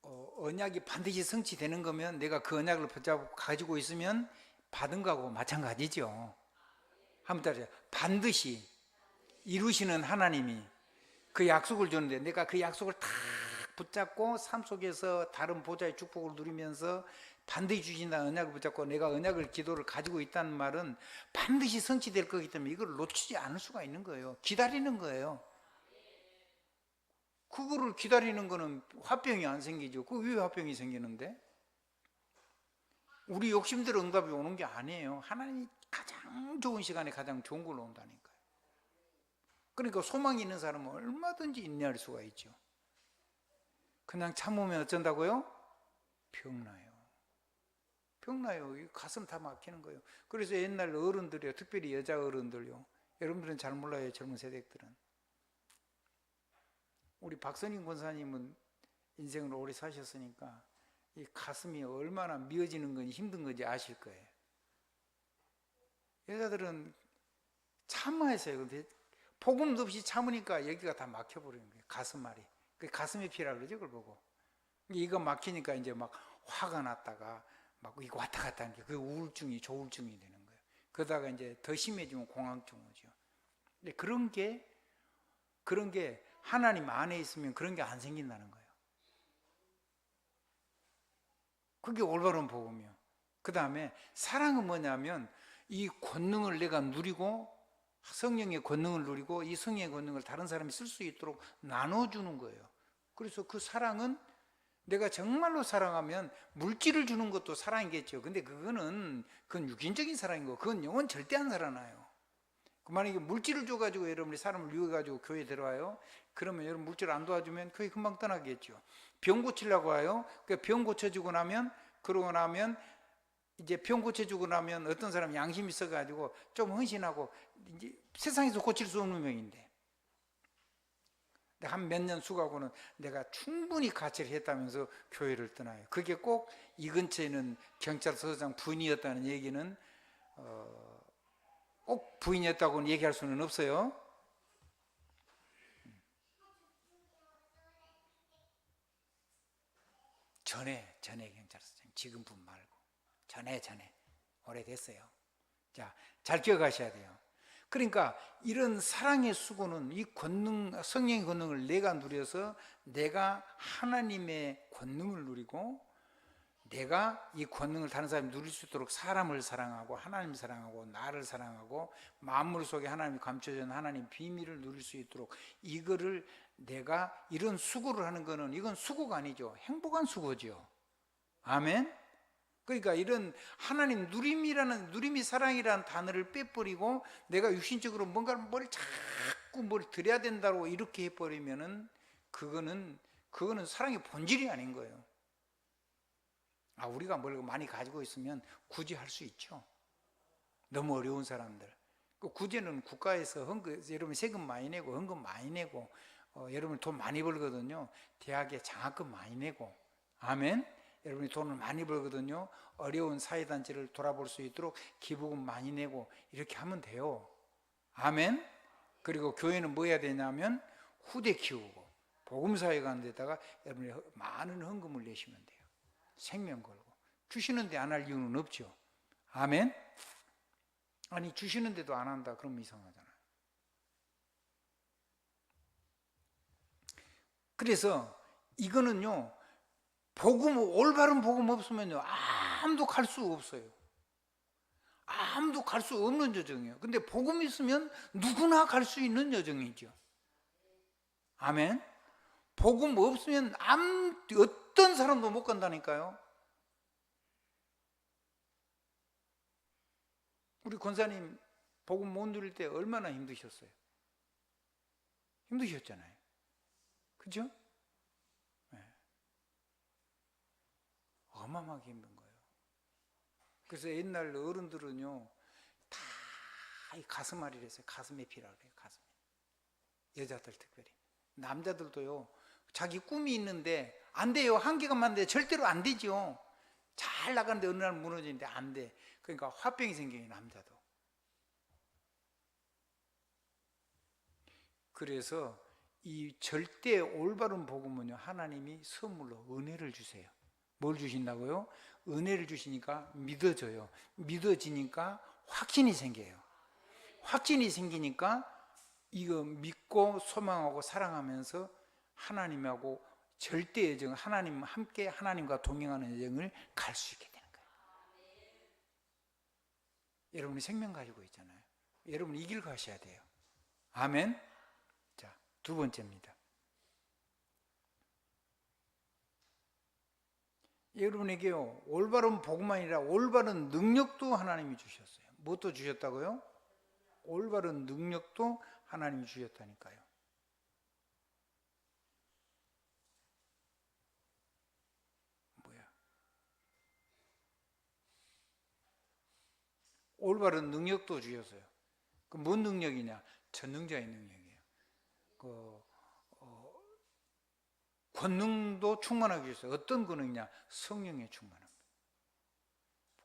언약이 반드시 성취되는 거면 내가 그 언약을 붙잡고 가지고 있으면 받은 거하고 마찬가지죠. 한번 따라해요. 반드시 이루시는 하나님이 그 약속을 줬는데 내가 그 약속을 탁 붙잡고 삶 속에서 다른 보좌의 축복을 누리면서 반드시 주신다는 언약을 붙잡고 내가 언약을 기도를 가지고 있다는 말은 반드시 성취될 거기 때문에 이걸 놓치지 않을 수가 있는 거예요. 기다리는 거예요. 그거를 기다리는 거는 화병이 안 생기죠. 그 왜 화병이 생기는데? 우리 욕심대로 응답이 오는 게 아니에요. 하나님이 가장 좋은 시간에 가장 좋은 걸로 온다니까요. 그러니까 소망이 있는 사람은 얼마든지 인내할 수가 있죠. 그냥 참으면 어쩐다고요? 병나요. 병나요. 가슴 다 막히는 거예요. 그래서 옛날 어른들이요, 특별히 여자 어른들요, 여러분들은 잘 몰라요, 젊은 세대들은. 우리 박선임 권사님은 인생을 오래 사셨으니까 이 가슴이 얼마나 미어지는 건지 힘든 건지 아실 거예요. 여자들은 참아야 해요. 근데 복음도 없이 참으니까 여기가 다 막혀버리는 거예요. 가슴알이. 그 가슴이 피라 그러죠, 그걸 보고. 이거 막히니까 이제 막 화가 났다가 막 이거 왔다 갔다 하는 게 그 우울증이 조울증이 되는 거예요. 그러다가 이제 더 심해지면 공황증 오죠. 근데 그런 게 하나님 안에 있으면 그런 게 안 생긴다는 거예요. 그게 올바른 복음이요. 그 다음에 사랑은 뭐냐면 이 권능을 내가 누리고 성령의 권능을 누리고 이 성령의 권능을 다른 사람이 쓸 수 있도록 나눠주는 거예요. 그래서 그 사랑은 내가 정말로 사랑하면 물질을 주는 것도 사랑이겠죠. 근데 그건 육인적인 사랑인 거. 그건 영혼 절대 안 살아나요. 만약에 물질을 줘가지고 여러분이 사람을 유혹해가지고 교회에 들어와요. 그러면 여러분 물질을 안 도와주면 교회 금방 떠나겠죠. 병 고치려고 와요. 병 고쳐주고 나면, 그러고 나면 이제 병 고쳐주고 나면 어떤 사람이 양심이 있어가지고 좀 헌신하고 이제 세상에서 고칠 수 없는 병인데 한 몇 년 수고하고는 내가 충분히 가치를 했다면서 교회를 떠나요. 그게 꼭 이 근처에 있는 경찰서장 부인이었다는 얘기는 꼭 부인이었다고는 얘기할 수는 없어요. 전에 경찰서장, 지금분 말고 전에 오래됐어요. 자, 잘 기억하셔야 돼요. 그러니까 이런 사랑의 수고는 이 권능, 성령의 권능을 내가 누려서 내가 하나님의 권능을 누리고 내가 이 권능을 다른 사람이 누릴 수 있도록 사람을 사랑하고 하나님을 사랑하고 나를 사랑하고 만물 속에 하나님이 감춰져 있는 하나님 비밀을 누릴 수 있도록 이거를 내가 이런 수고를 하는 거는 이건 수고가 아니죠. 행복한 수고죠. 아멘. 그러니까 이런 하나님 누림이 사랑이라는 단어를 빼버리고 내가 육신적으로 뭘 자꾸 뭘 드려야 된다고 이렇게 해버리면은 그거는 사랑의 본질이 아닌 거예요. 우리가 뭘 많이 가지고 있으면 구제할 수 있죠. 너무 어려운 사람들. 그 구제는 국가에서 여러분 세금 많이 내고 헌금 많이 내고 여러분 돈 많이 벌거든요. 대학에 장학금 많이 내고. 아멘. 여러분이 돈을 많이 벌거든요. 어려운 사회단체를 돌아볼 수 있도록 기부금 많이 내고 이렇게 하면 돼요. 아멘. 그리고 교회는 뭐 해야 되냐면 후대 키우고 복음사회 가는 데다가 여러분이 많은 헌금을 내시면 돼요. 생명 걸고. 주시는데 안 할 이유는 없죠. 아멘. 아니 주시는데도 안 한다 그러면 이상하잖아요. 그래서 이거는요, 올바른 복음 없으면요 아무도 갈 수 없어요. 아무도 갈 수 없는 여정이에요. 근데 복음이 있으면 누구나 갈 수 있는 여정이죠. 아멘. 복음 없으면 어떤 사람도 못 간다니까요. 우리 권사님 복음 못 누릴 때 얼마나 힘드셨어요? 힘드셨잖아요. 그죠? 네. 어마어마하게 힘든 거예요. 그래서 옛날 어른들은요, 다 이 가슴앓이를 했어요. 가슴에 피라고 그래요. 가슴에. 여자들 특별히. 남자들도요, 자기 꿈이 있는데 안 돼요. 한계가만 돼. 절대로 안 되죠. 잘 나가는데 어느 날 무너지는데 안 돼. 그러니까 화병이 생겨요, 남자도. 그래서 이 절대 올바른 복음은요, 하나님이 선물로 은혜를 주세요. 뭘 주신다고요? 은혜를 주시니까 믿어져요. 믿어지니까 확신이 생겨요. 확신이 생기니까 이거 믿고 소망하고 사랑하면서 하나님하고 절대 여정, 하나님 함께 하나님과 동행하는 여정을 갈 수 있게 되는 거예요. 여러분이 생명 가지고 있잖아요. 여러분이 이 길 가셔야 돼요. 아멘. 자, 두 번째입니다. 여러분에게요, 올바른 복음만 아니라 올바른 능력도 하나님이 주셨어요. 무엇도 주셨다고요? 올바른 능력도 하나님이 주셨다니까요. 뭐야? 올바른 능력도 주셨어요. 그 뭔 능력이냐? 전능자의 능력이에요. 권능도 충만하게 주셨어요. 어떤 권능이냐? 성령의 충만함.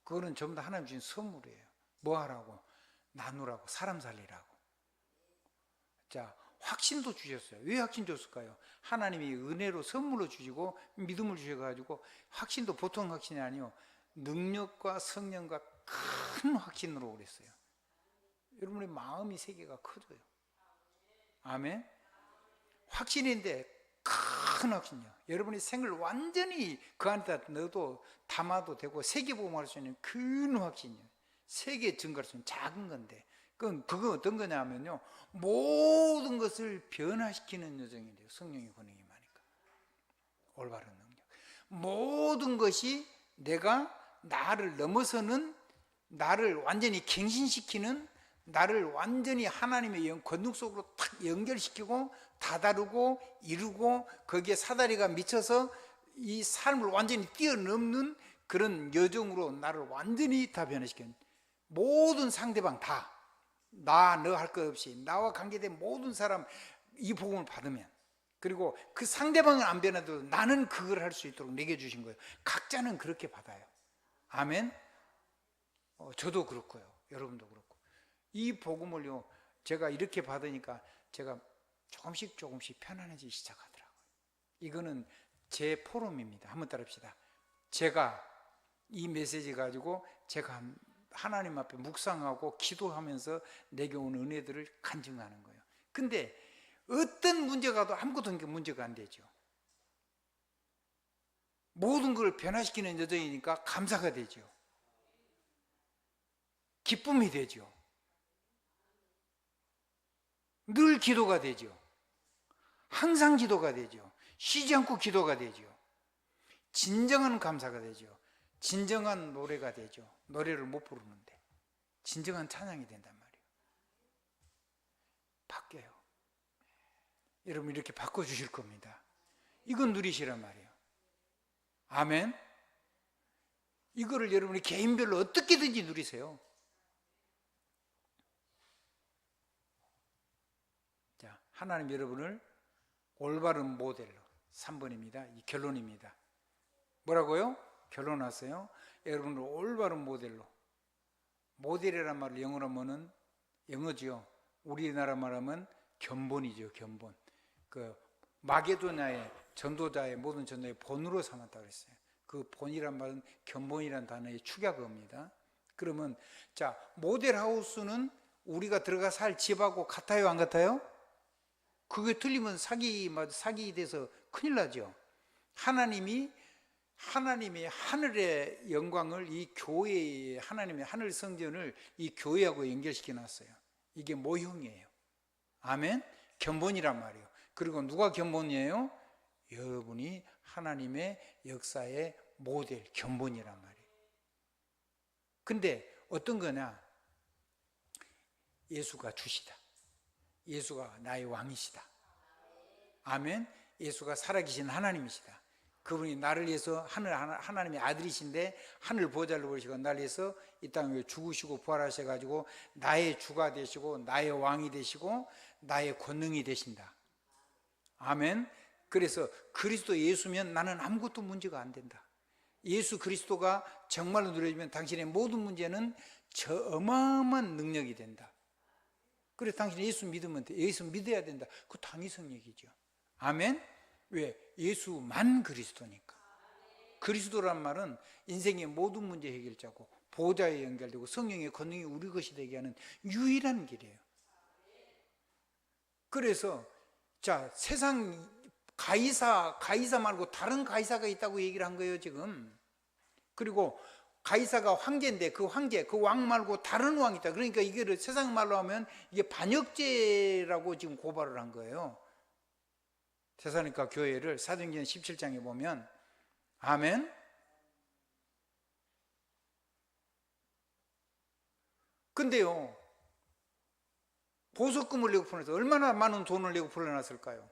그거는 전부 다 하나님 주신 선물이에요. 뭐 하라고? 나누라고, 사람 살리라고. 자, 확신도 주셨어요. 왜 확신 줬을까요? 하나님이 은혜로 선물로 주시고 믿음을 주셔가지고, 확신도 보통 확신이 아니요, 능력과 성령과 큰 확신으로 그랬어요. 여러분의 마음이 세계가 커져요. 아멘. 확신인데 큰 확신이요. 여러분의 생을 완전히 그 안에다 넣어도 담아도 되고 세계복음할 수 있는 큰 확신이에요. 세계 증가할 수 있는 작은 건데, 그거 어떤 거냐면요, 모든 것을 변화시키는 여정이 돼요. 성령의 권능이 많으니까. 올바른 능력. 모든 것이 내가 나를 넘어서는, 나를 완전히 갱신시키는, 나를 완전히 하나님의 권능 속으로 탁 연결시키고 다다르고 이루고 거기에 사다리가 미쳐서 이 삶을 완전히 뛰어넘는 그런 여정으로 나를 완전히 다 변화시키는, 모든 상대방 다, 나 너 할 것 없이 나와 관계된 모든 사람 이 복음을 받으면, 그리고 그 상대방은 안 변해도 나는 그걸 할 수 있도록 내게 주신 거예요. 각자는 그렇게 받아요. 아멘. 저도 그렇고요, 여러분도 그렇고. 이 복음을요, 제가 이렇게 받으니까 제가 조금씩 편안해지기 시작하더라고요. 이거는 제 포럼입니다. 한번 따라합시다. 제가 이 메시지 가지고 제가 하나님 앞에 묵상하고 기도하면서 내게 온 은혜들을 간증하는 거예요. 근데 어떤 문제가 도 아무것도 문제가 안 되죠. 모든 걸 변화시키는 여정이니까 감사가 되죠. 기쁨이 되죠. 늘 기도가 되죠. 항상 기도가 되죠. 쉬지 않고 기도가 되죠. 진정한 감사가 되죠. 진정한 노래가 되죠. 노래를 못 부르는데 진정한 찬양이 된단 말이에요. 바뀌어요. 여러분 이렇게 바꿔주실 겁니다. 이건 누리시란 말이에요. 아멘. 이거를 여러분이 개인별로 어떻게든지 누리세요. 자, 하나님 여러분을 올바른 모델로, 3번입니다. 이 결론입니다. 뭐라고요? 결론하세요. 여러분을 올바른 모델로. 모델이란 말을 영어로 하면은, 영어지요, 우리나라 말하면 견본이죠. 견본. 그 마게도냐의 전도자의 모든 전도의 본으로 삼았다고 그랬어요. 그 본이란 말은 견본이란 단어의 축약어입니다. 그러면 자, 모델하우스는 우리가 들어가 살 집하고 같아요, 안 같아요? 그게 틀리면 사기 돼서 큰일 나죠. 하나님이 하나님이 하늘의 영광을 이 교회에, 하나님의 하늘 성전을 이 교회하고 연결시켜 놨어요. 이게 모형이에요. 아멘. 견본이란 말이에요. 그리고 누가 견본이에요? 여러분이 하나님의 역사의 모델, 견본이란 말이에요. 근데 어떤 거냐? 예수가 주시다. 예수가 나의 왕이시다. 아멘. 예수가 살아계신 하나님이시다. 그분이 나를 위해서 하나님의 아들이신데 하늘 보좌를 보시고 나를 위해서 이 땅에 죽으시고 부활하셔가지고 나의 주가 되시고 나의 왕이 되시고 나의 권능이 되신다. 아멘. 그래서 그리스도 예수면 나는 아무것도 문제가 안 된다. 예수 그리스도가 정말로 누려지면 당신의 모든 문제는 저 어마어마한 능력이 된다. 그래서 당신이 예수 믿으면 돼. 예수 믿어야 된다. 그 당위성 얘기죠. 아멘. 왜? 예수만 그리스도니까. 그리스도란 말은 인생의 모든 문제 해결자고 보좌에 연결되고 성령의 권능이 우리 것이 되게 하는 유일한 길이에요. 그래서 자, 세상 가이사 말고 다른 가이사가 있다고 얘기를 한 거예요, 지금. 그리고 가이사가 황제인데 그 황제, 그 왕 말고 다른 왕이 있다. 그러니까 이게 세상 말로 하면 이게 반역죄라고 지금 고발을 한 거예요. 테살로니가 교회를 사도행전 17장에 보면, 아멘. 근데요, 보석금을 내고 풀어놨어요. 얼마나 많은 돈을 내고 풀어놨을까요?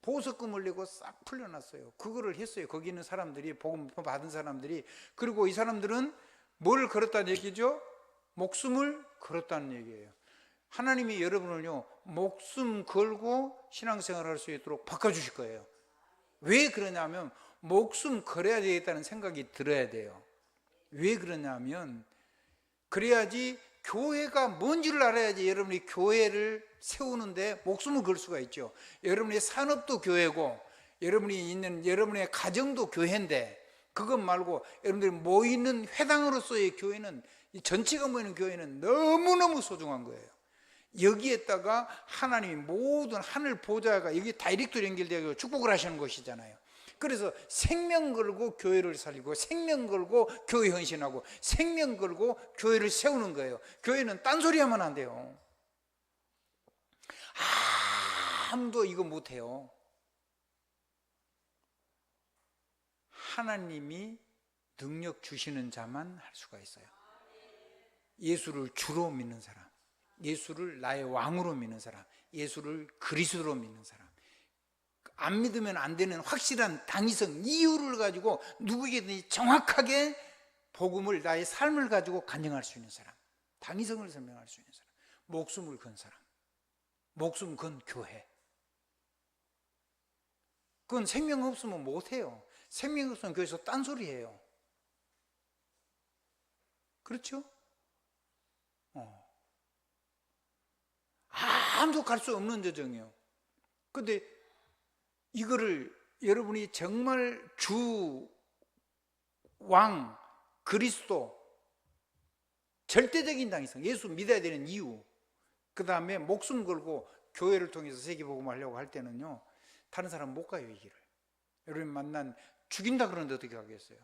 보석금을 내고 싹 풀려났어요. 그거를 했어요. 거기 있는 사람들이, 복음 받은 사람들이. 그리고 이 사람들은 뭘 걸었다는 얘기죠? 목숨을 걸었다는 얘기예요. 하나님이 여러분을요, 목숨 걸고 신앙생활을 할 수 있도록 바꿔주실 거예요. 왜 그러냐면 목숨 걸어야 되겠다는 생각이 들어야 돼요. 왜 그러냐면 그래야지 교회가 뭔지를 알아야지 여러분이 교회를 세우는데 목숨을 걸 수가 있죠. 여러분의 산업도 교회고 여러분이 있는 여러분의 가정도 교회인데 그것 말고 여러분들이 모이는 회당으로서의 교회는, 전체가 모이는 교회는 너무너무 소중한 거예요. 여기에다가 하나님이 모든 하늘 보좌가 여기 다이렉트로 연결되어 축복을 하시는 것이잖아요. 그래서 생명 걸고 교회를 살리고 생명 걸고 교회 헌신하고 생명 걸고 교회를 세우는 거예요. 교회는 딴소리 하면 안 돼요. 아무도 이거 못해요. 하나님이 능력 주시는 자만 할 수가 있어요. 예수를 주로 믿는 사람, 예수를 나의 왕으로 믿는 사람, 예수를 그리스도로 믿는 사람, 안 믿으면 안 되는 확실한 당위성, 이유를 가지고 누구에게든지 정확하게 복음을, 나의 삶을 가지고 간증할 수 있는 사람, 당위성을 설명할 수 있는 사람, 목숨을 건 사람, 목숨 건 교회. 그건 생명 없으면 못해요. 생명 없으면 교회에서 딴소리해요. 그렇죠? 아무도 갈 수 없는 저정이에요. 근데 이거를 여러분이 정말 주, 왕, 그리스도, 절대적인 당위성, 예수 믿어야 되는 이유, 그 다음에 목숨 걸고 교회를 통해서 세계복음을 하려고 할 때는요, 다른 사람 못 가요, 이 길을. 여러분 만난 죽인다 그러는데 어떻게 하겠어요?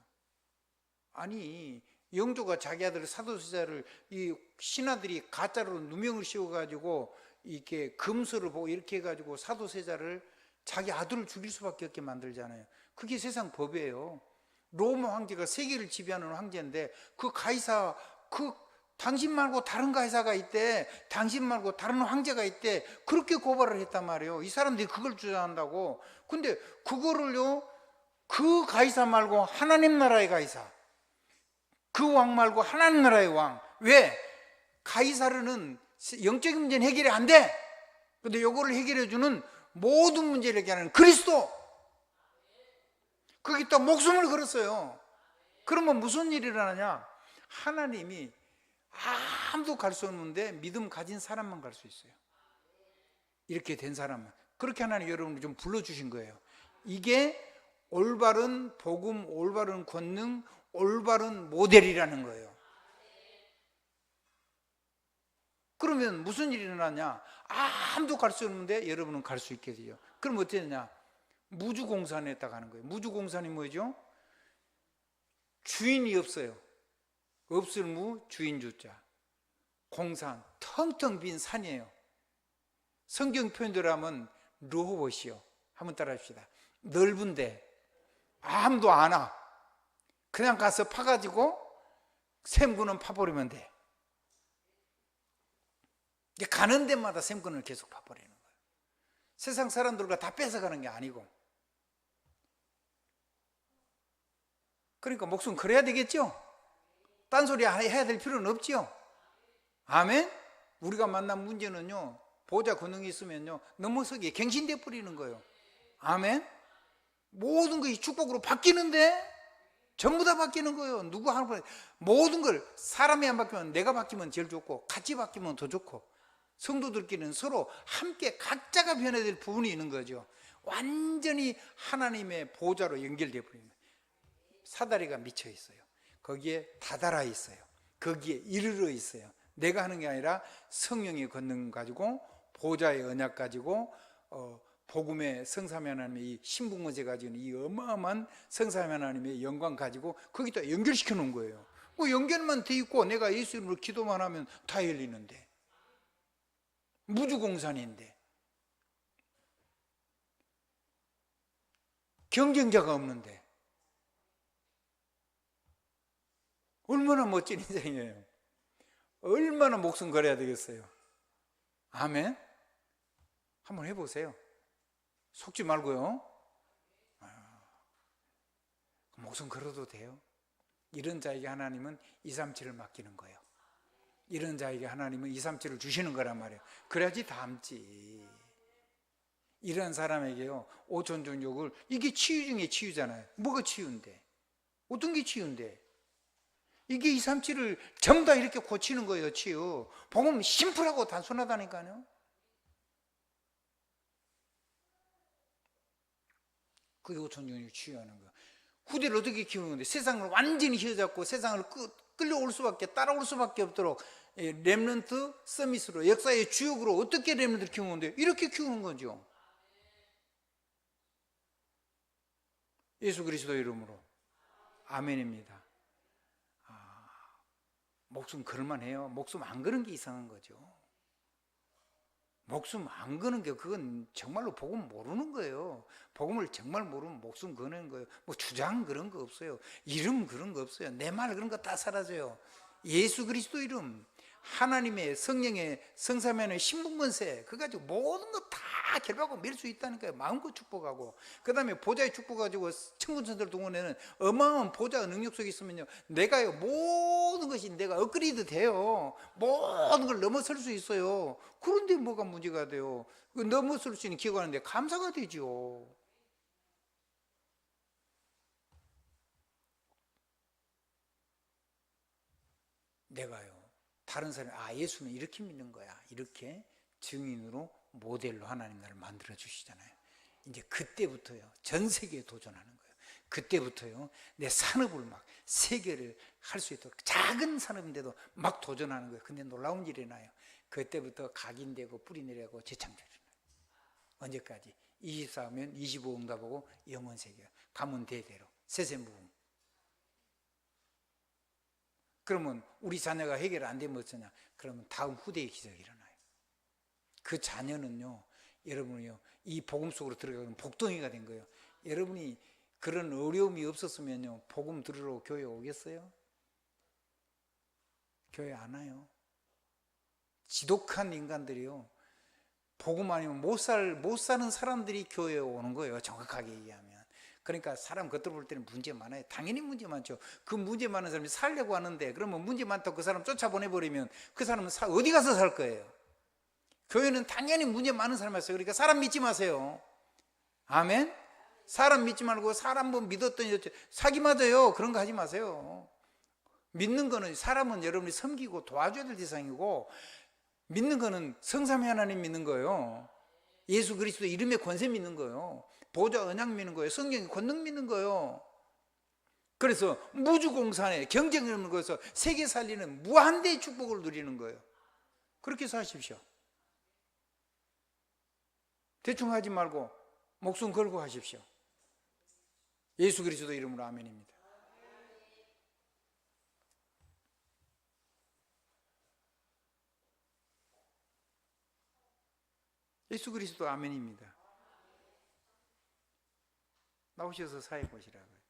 아니, 영조가 자기 아들 사도세자를 이 신하들이 가짜로 누명을 씌워가지고 이렇게 금서를 보고 이렇게 해가지고 사도세자를 자기 아들을 죽일 수밖에 없게 만들잖아요. 그게 세상 법이에요. 로마 황제가 세계를 지배하는 황제인데 그 가이사, 당신 말고 다른 가이사가 있대, 당신 말고 다른 황제가 있대, 그렇게 고발을 했단 말이에요. 이 사람들이 그걸 주장한다고. 근데 그거를요, 그 가이사 말고 하나님 나라의 가이사, 그 왕 말고 하나님 나라의 왕. 왜? 가이사르는 영적인 문제는 해결이 안 돼. 근데 요거를 해결해 주는 모든 문제를 해결하는 그리스도, 거기다 목숨을 걸었어요. 그러면 무슨 일이 일어나냐? 하나님이 아무도 갈 수 없는데 믿음 가진 사람만 갈 수 있어요. 이렇게 된 사람만. 그렇게 하나님 여러분을 좀 불러주신 거예요. 이게 올바른 복음, 올바른 권능, 올바른 모델이라는 거예요. 그러면 무슨 일이 일어나냐? 아무도 갈 수 없는데 여러분은 갈 수 있게 되죠. 그럼 어떻게 되냐? 무주공산에다가 하는 거예요. 무주공산이 뭐죠? 주인이 없어요. 없을 무 주인 주자. 공산, 텅텅 빈 산이에요. 성경 표현대로 하면 르호봇이요. 한번 따라 합시다. 넓은데 아무도 안 와. 그냥 가서 파가지고 샘근은 파버리면 돼. 가는 데마다 샘근을 계속 파버리는 거예요. 세상 사람들과 다 뺏어가는 게 아니고. 그러니까 목숨 걸어야 되겠죠? 딴소리 해야 될 필요는 없죠? 아멘? 우리가 만난 문제는요, 보호자 권능이 있으면요, 넘어서기에 갱신돼 버리는 거예요. 아멘? 모든 것이 축복으로 바뀌는데, 전부 다 바뀌는 거예요. 누구 하나, 모든 걸, 사람이 안 바뀌면 내가 바뀌면 제일 좋고, 같이 바뀌면 더 좋고, 성도들끼리는 서로 함께 각자가 변해야 될 부분이 있는 거죠. 완전히 하나님의 보호자로 연결돼 버립니다. 사다리가 미쳐 있어요. 거기에 다다라 있어요. 거기에 이르러 있어요. 내가 하는 게 아니라 성령의 권능 가지고, 보호자의 언약 가지고, 복음의 성삼위 하나님의 이 신분권세 가지고 이 어마어마한 성삼위 하나님의 영광 가지고 거기다 연결시켜 놓은 거예요. 뭐 연결만 돼 있고 내가 예수 이름으로 기도만 하면 다 열리는데, 무주공산인데, 경쟁자가 없는데, 얼마나 멋진 인생이에요. 얼마나 목숨 걸어야 되겠어요. 아멘. 한번 해보세요. 속지 말고요. 목숨 걸어도 돼요. 이런 자에게 하나님은 237을 맡기는 거예요. 이런 자에게 하나님은 237을 주시는 거란 말이에요. 그래야지 담지. 이런 사람에게요, 오천종족을, 이게 치유 중에 치유잖아요. 뭐가 치유인데? 어떤 게 치유인데? 이게 237을 전부 다 이렇게 고치는 거예요. 치유. 복음은 심플하고 단순하다니까요. 그게 오천종족을 치유하는 거예요. 후대를 어떻게 키우는 건데, 세상을 완전히 휘어잡고 세상을 끌려올 수밖에, 따라올 수밖에 없도록 렘넌트 서밋으로, 역사의 주역으로 어떻게 렘넌트를 키우는 건데, 이렇게 키우는 거죠. 예수 그리스도 이름으로 아멘입니다. 목숨 걸만 해요. 목숨 안 거는 게 이상한 거죠. 목숨 안 거는 게, 그건 정말로 복음 모르는 거예요. 복음을 정말 모르면 목숨 거는 거예요. 뭐 주장 그런 거 없어요. 이름 그런 거 없어요. 내 말 그런 거 다 사라져요. 예수 그리스도 이름, 하나님의 성령의 성삼위하나님의 신분권세, 그거 가지고 모든 거 다 결박하고 밀 수 있다니까요. 마음껏 축복하고, 그 다음에 보좌의 축복 가지고 천군천사를 동원하는 어마어마한 보좌의 능력 속에 있으면요, 내가요, 모든 것이 내가 업그레이드 돼요. 모든 걸 넘어설 수 있어요. 그런데 뭐가 문제가 돼요? 넘어설 수 있는 기회가 하는데 감사가 되죠. 내가요, 다른 사람이, 예수는 이렇게 믿는 거야, 이렇게 증인으로, 모델로 하나님 나를 만들어 주시잖아요. 이제 그때부터요, 전 세계에 도전하는 거예요. 그때부터요, 내 산업을 막 세계를 할 수 있도록, 작은 산업인데도 막 도전하는 거예요. 근데 놀라운 일이 나요. 그때부터 각인되고 뿌리 내려가고 재창조를 해요. 언제까지? 24면 25 응답하고 영원 세계, 가문 대대로 세세무궁. 그러면 우리 자녀가 해결 안 되면 어쩌냐? 그러면 다음 후대의 기적이 일어나요. 그 자녀는요, 여러분이요, 이 복음 속으로 들어가면 복덩이가 된 거예요. 여러분이 그런 어려움이 없었으면요, 복음 들으러 교회 오겠어요? 교회 안 와요. 지독한 인간들이요, 복음 아니면 못 사는 사람들이 교회에 오는 거예요. 정확하게 얘기하면. 그러니까 사람 겉으로 볼 때는 문제 많아요. 당연히 문제 많죠. 그 문제 많은 사람이 살려고 하는데, 그러면 문제 많다고 그 사람 쫓아보내버리면 그 사람은 어디 가서 살 거예요? 교회는 당연히 문제 많은 사람이 있어요. 그러니까 사람 믿지 마세요. 아멘? 사람 믿지 말고, 사람 뭐 믿었더니 사기 맞아요. 그런 거 하지 마세요. 믿는 거는, 사람은 여러분이 섬기고 도와줘야 될 대상이고, 믿는 거는 성삼위 하나님 믿는 거예요. 예수 그리스도 이름의 권세 믿는 거예요. 보좌 언약 믿는 거예요. 성령의 권능 믿는 거예요. 그래서 무주공산에 경쟁이 없는 거에서 세계 살리는 무한대의 축복을 누리는 거예요. 그렇게 사십시오. 대충 하지 말고 목숨 걸고 하십시오. 예수 그리스도 이름으로 아멘입니다. 예수 그리스도 아멘입니다. 나오셔서 사해 보시라고요.